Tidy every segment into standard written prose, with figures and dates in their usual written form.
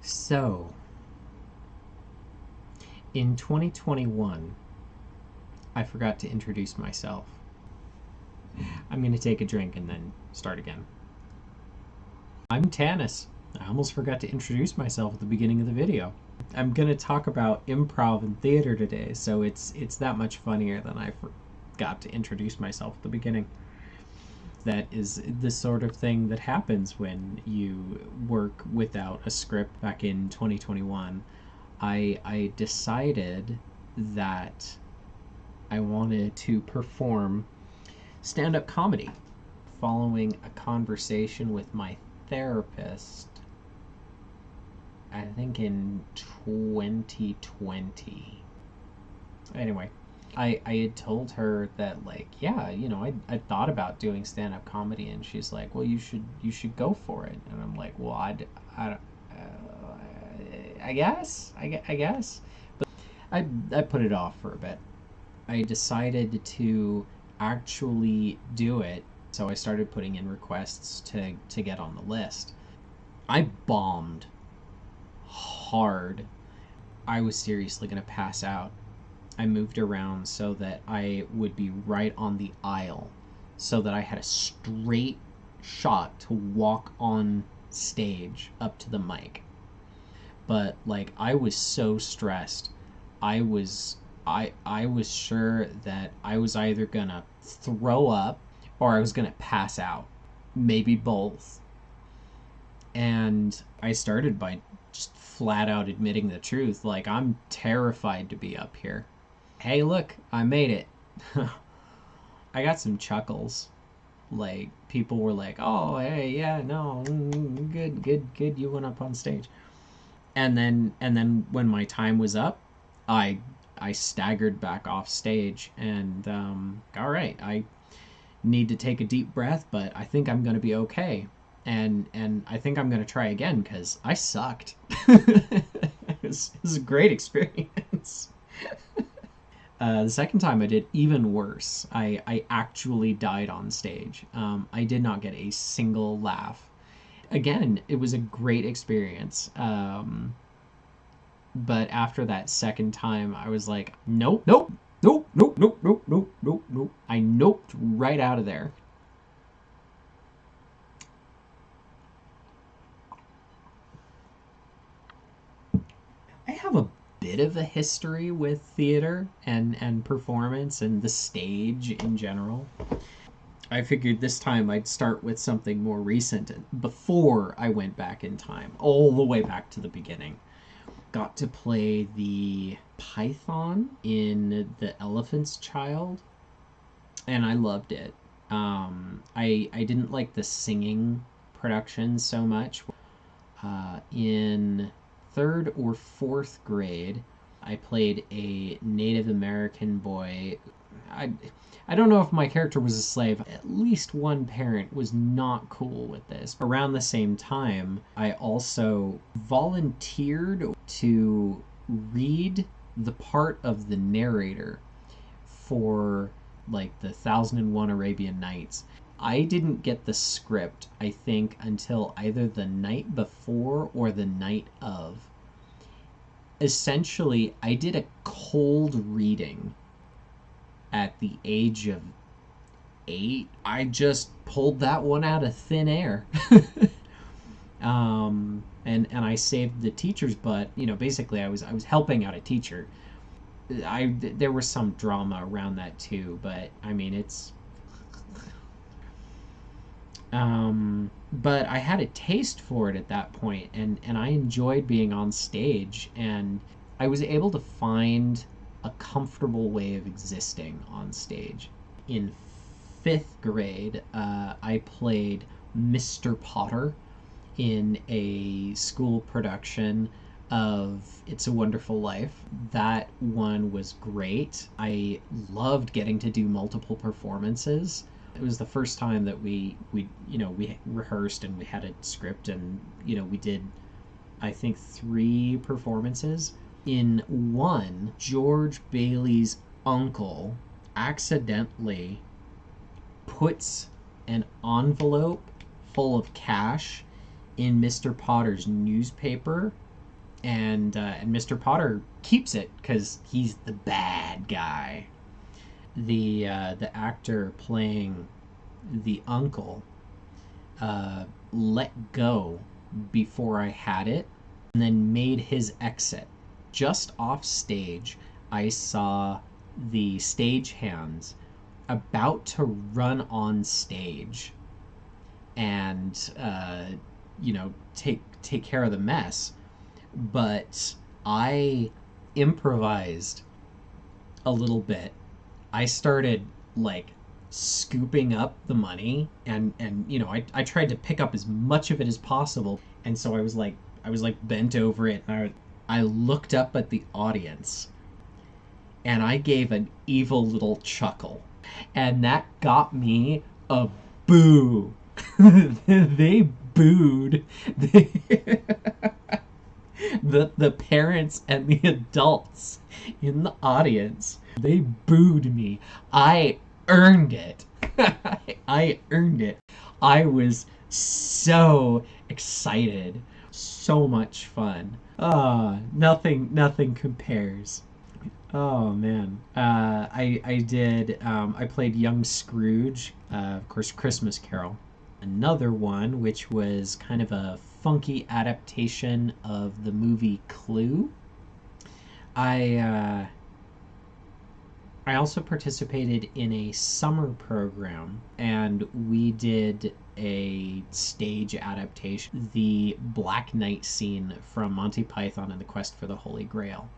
So, in 2021, I forgot to introduce myself. I'm going to take a drink and then start again. I'm Tanis. I almost forgot to introduce myself at the beginning of the video. I'm going to talk about improv and theater today, so it's that much funnier than I forgot to introduce myself at the beginning. That is the sort of thing that happens when you work without a script. Back in 2021, I decided that I wanted to perform stand-up comedy following a conversation with my therapist, I think in 2020. Anyway, I had told her that, like, yeah, I thought about doing stand-up comedy, and she's like, well, you should go for it. And I'm like, well, I guess. But I put it off for a bit. I decided to actually do it, so I started putting in requests to get on the list. I bombed hard. I was seriously going to pass out. I moved around so that I would be right on the aisle, so that I had a straight shot to walk on stage up to the mic. But like, I was so stressed. I was sure that I was either gonna throw up or I was gonna pass out, maybe both. And I started by just flat out admitting the truth, like, I'm terrified to be up here. Hey, look, I made it. I got some chuckles. Like, people were like, oh, hey, yeah, no, good, you went up on stage. And then when my time was up, I staggered back off stage, and all right, I need to take a deep breath, but I think I'm going to be okay. And I think I'm going to try again because I sucked. It was a great experience. The second time I did even worse. I actually died on stage. I did not get a single laugh. Again, it was a great experience. But after that second time, I was like, nope. I noped right out of there. I have a bit of a history with theater and performance and the stage in general. I figured this time I'd start with something more recent before I went back in time, all the way back to the beginning. Got to play the Python in The Elephant's Child, and I loved it. I didn't like the singing production so much. In third or fourth grade, I played a Native American boy. I don't know if my character was a slave. At least one parent was not cool with this. Around the same time, I also volunteered to read the part of the narrator for, like, the 1001 Arabian Nights. I didn't get the script, I think, until either the night before or the night of. Essentially, I did a cold reading at the age of 8. I just pulled that one out of thin air. And I saved the teacher's butt. Basically, I was helping out a teacher. There was some drama around that too, but I mean, it's but I had a taste for it at that point, and I enjoyed being on stage, and I was able to find a comfortable way of existing on stage. In 5th grade, I played Mr. Potter in a school production of It's a Wonderful Life. That one was great. I loved getting to do multiple performances. It was the first time that we rehearsed and we had a script, and we did, I think, 3 performances. In one, George Bailey's uncle accidentally puts an envelope full of cash in Mr. Potter's newspaper and Mr. Potter keeps it because he's the bad guy. The actor playing the uncle let go before I had it, and then made his exit. Just off stage, I saw the stagehands about to run on stage and take care of the mess, but I improvised a little bit. I started like scooping up the money, and I tried to pick up as much of it as possible, and so I was like bent over it, and I looked up at the audience and I gave an evil little chuckle, and that got me a boo. They booed. The parents and the adults in the audience, they booed me. I earned it. I earned it. I was so excited. So much fun. Nothing compares. Oh man. I played young Scrooge, of course, Christmas Carol. Another one, which was kind of a funky adaptation of the movie Clue. I I also participated in a summer program, and we did a stage adaptation, the Black Knight scene from Monty Python and the Quest for the Holy Grail.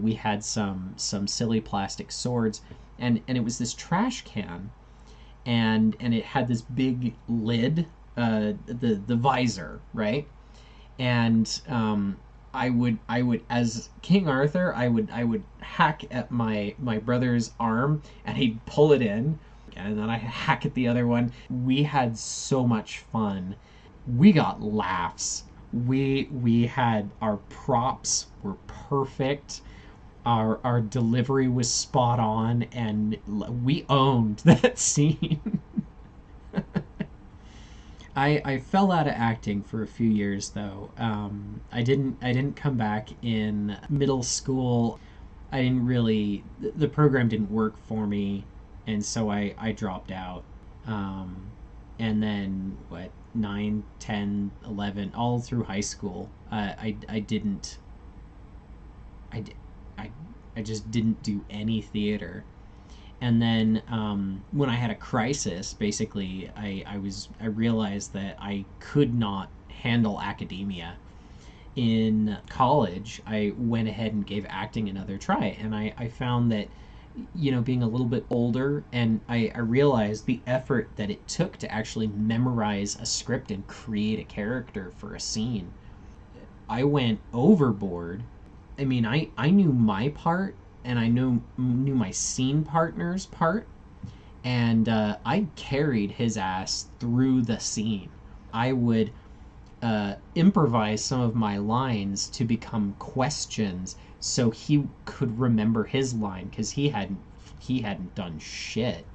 We had some silly plastic swords, and it was this trash can, and it had this big lid, the visor, right? And I would as King Arthur, I would hack at my brother's arm, and he'd pull it in, and then I hack at the other one. We had so much fun. We got laughs. We had, our props were perfect. Our delivery was spot on, and we owned that scene. I fell out of acting for a few years though. I didn't come back in middle school. I didn't really, the program didn't work for me, and so I dropped out. Um, and then what, 9, 10, 11, all through high school, I didn't, I, I, I just didn't do any theater. And then when I had a crisis, basically, I realized that I could not handle academia. In college, I went ahead and gave acting another try, and I found that, being a little bit older, and I realized the effort that it took to actually memorize a script and create a character for a scene. I went overboard. I mean, I knew my part, and I knew my scene partner's part, and I carried his ass through the scene. I would improvise some of my lines to become questions, so he could remember his line, because he hadn't done shit.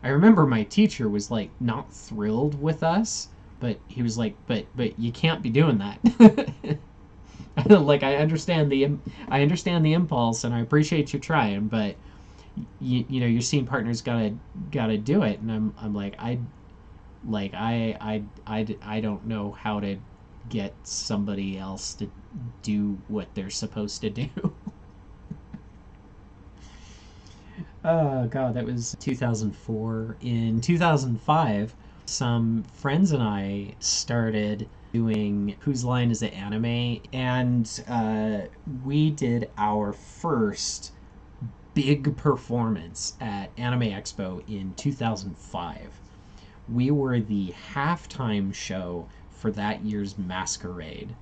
I remember my teacher was like not thrilled with us, but he was like, but you can't be doing that. Like, I understand the impulse, and I appreciate you trying, but your scene partner's gotta do it. And I'm like, I don't know how to get somebody else to do what they're supposed to do. Oh god, that was 2004. In 2005, some friends and I started doing Whose Line Is It Anime, and we did our first big performance at Anime Expo in 2005. We were the halftime show for that year's masquerade.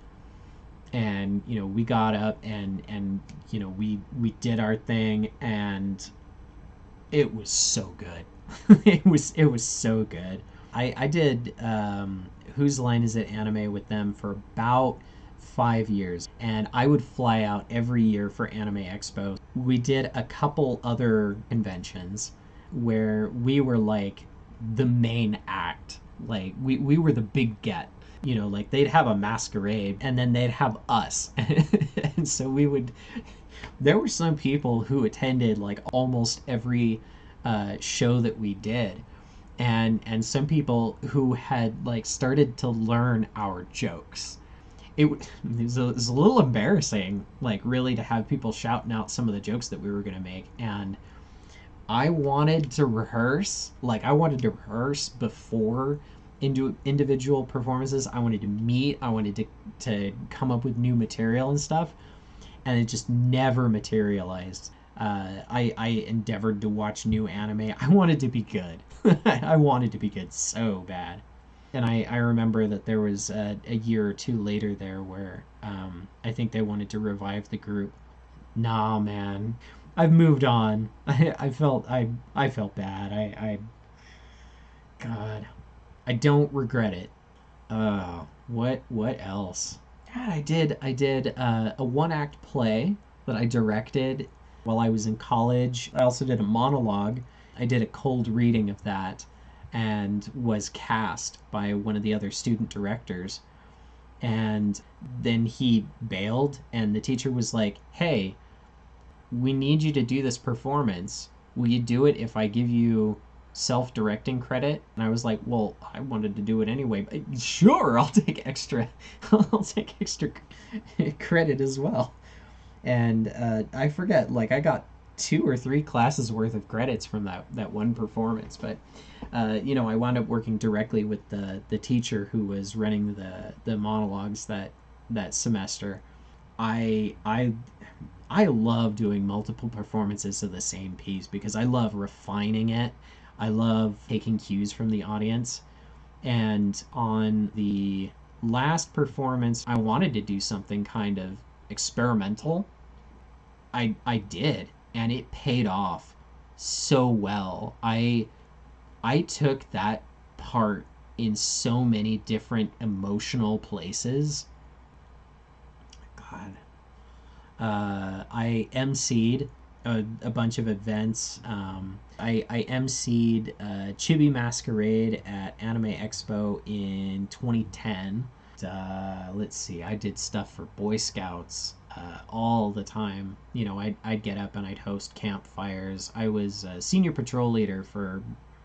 And we got up, and we did our thing, and it was so good. It was so good. I did Whose Line Is It Anime with them for about 5 years, and I would fly out every year for Anime Expo. We did a couple other conventions where we were like the main act. Like, we were the big get. like they'd have a masquerade and then they'd have us. And so there were some people who attended like almost every show that we did, and some people who had like started to learn our jokes. It was a little embarrassing, like really, to have people shouting out some of the jokes that we were going to make. And I wanted to rehearse, before individual performances. I wanted to meet, I wanted to come up with new material and stuff, and it just never materialized. I endeavored to watch new anime. I wanted to be good. I wanted to be good so bad. And I remember that there was a year or two later there where I think they wanted to revive the group. Nah, man, I've moved on. I felt bad. God, I don't regret it. What else? God, I did a one act play that I directed while I was in college. I also did a monologue. I did a cold reading of that and was cast by one of the other student directors. And then he bailed, and the teacher was like, "Hey, we need you to do this performance. Will you do it if I give you self-directing credit?" And I was like, "Well, I wanted to do it anyway, but sure, I'll take extra I'll take extra credit as well." And I forget, like I got 2 or 3 classes worth of credits from that one performance. But I wound up working directly with the teacher who was running the monologues that semester. I i i love doing multiple performances of the same piece because I love refining it. I love taking cues from the audience. And on the last performance, I wanted to do something kind of experimental. I did, and it paid off so well. I took that part in so many different emotional places. God, I emceed a bunch of events. I emceed Chibi Masquerade at Anime Expo in 2010. Let's see, I did stuff for Boy Scouts all the time. I'd get up and I'd host campfires. I was a senior patrol leader for,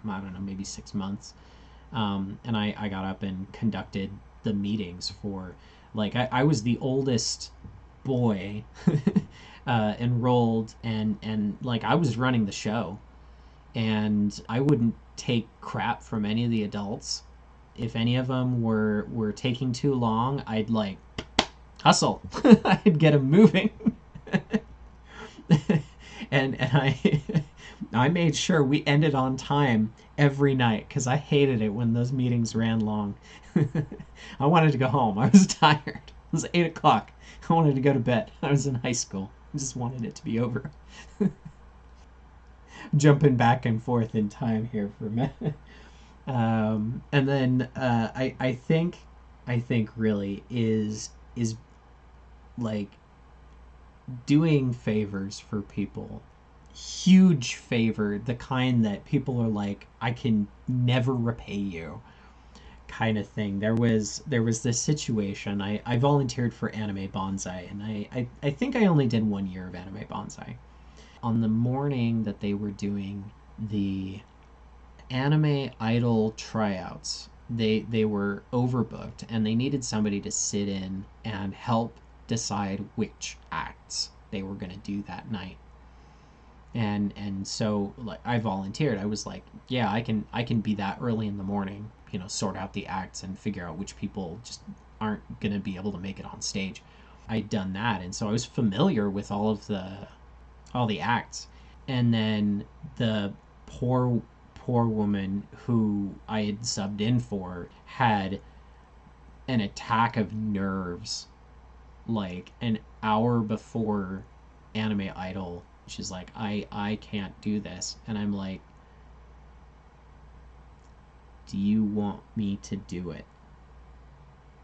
I don't know, maybe 6 months. And I got up and conducted the meetings for, like, I was the oldest boy enrolled, and like I was running the show, and I wouldn't take crap from any of the adults. If any of them were taking too long, I'd like hustle. I'd get them moving. And I made sure we ended on time every night because I hated it when those meetings ran long. I wanted to go home. I was tired. It was 8 o'clock. I wanted to go to bed. I was in high school. I just wanted it to be over. Jumping back and forth in time here for a minute. And then I think really is like doing favors for people. Huge favor, the kind that people are like, I can never repay you, kind of thing. There was this situation. I volunteered for Anime Bonsai, and I think I only did 1 year of Anime Bonsai. On the morning that they were doing the Anime Idol tryouts, they were overbooked, and they needed somebody to sit in and help decide which acts they were going to do that night. And so, like, I volunteered. I was like, yeah, I can be that early in the morning, sort out the acts and figure out which people just aren't going to be able to make it on stage. I'd done that, and so I was familiar with all the acts. And then the poor woman who I had subbed in for had an attack of nerves like an hour before Anime Idol. She's like, I can't do this. And I'm like, do you want me to do it?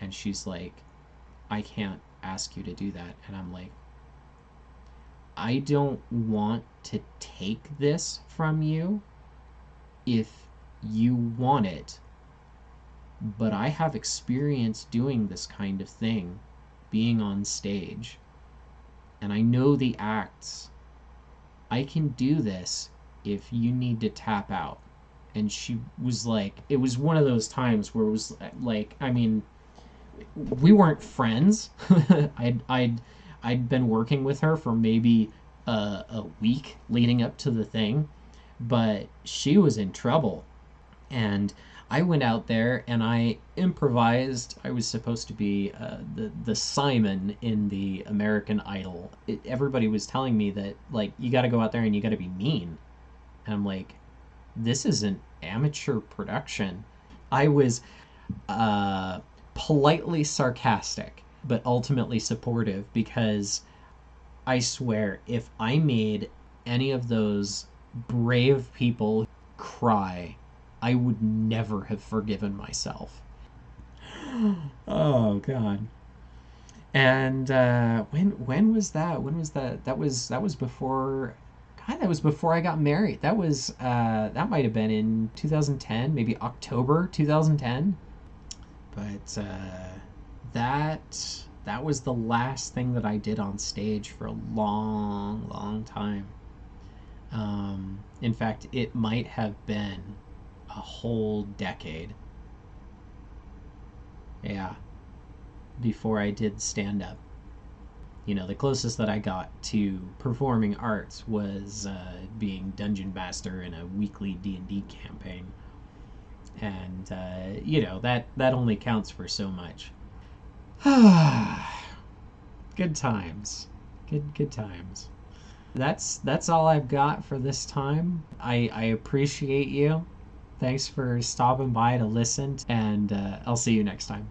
And she's like, I can't ask you to do that. And I'm like, I don't want to take this from you. If you want it, but I have experience doing this kind of thing, being on stage, and I know the acts. I can do this if you need to tap out. And she was like, it was one of those times where it was like, I mean, we weren't friends. I'd been working with her for maybe a week leading up to the thing, but she was in trouble. And I went out there and I improvised. I was supposed to be the Simon in the American Idol. Everybody was telling me that, like, you got to go out there and you got to be mean. And I'm like, this is an amateur production. I was uh, politely sarcastic, but ultimately supportive, because I swear, if I made any of those brave people cry, I would never have forgiven myself. Oh God. And when was that? When was that? That was before. God, that was before I got married. That might have been in 2010, maybe October 2010. But that was the last thing that I did on stage for a long, long time. In fact, it might have been a whole decade. Yeah, before I did stand up. The closest that I got to performing arts was being dungeon master in a weekly D&D campaign, and that only counts for so much. Good times, good times. That's all I've got for this time. I appreciate you. Thanks for stopping by to listen, and I'll see you next time.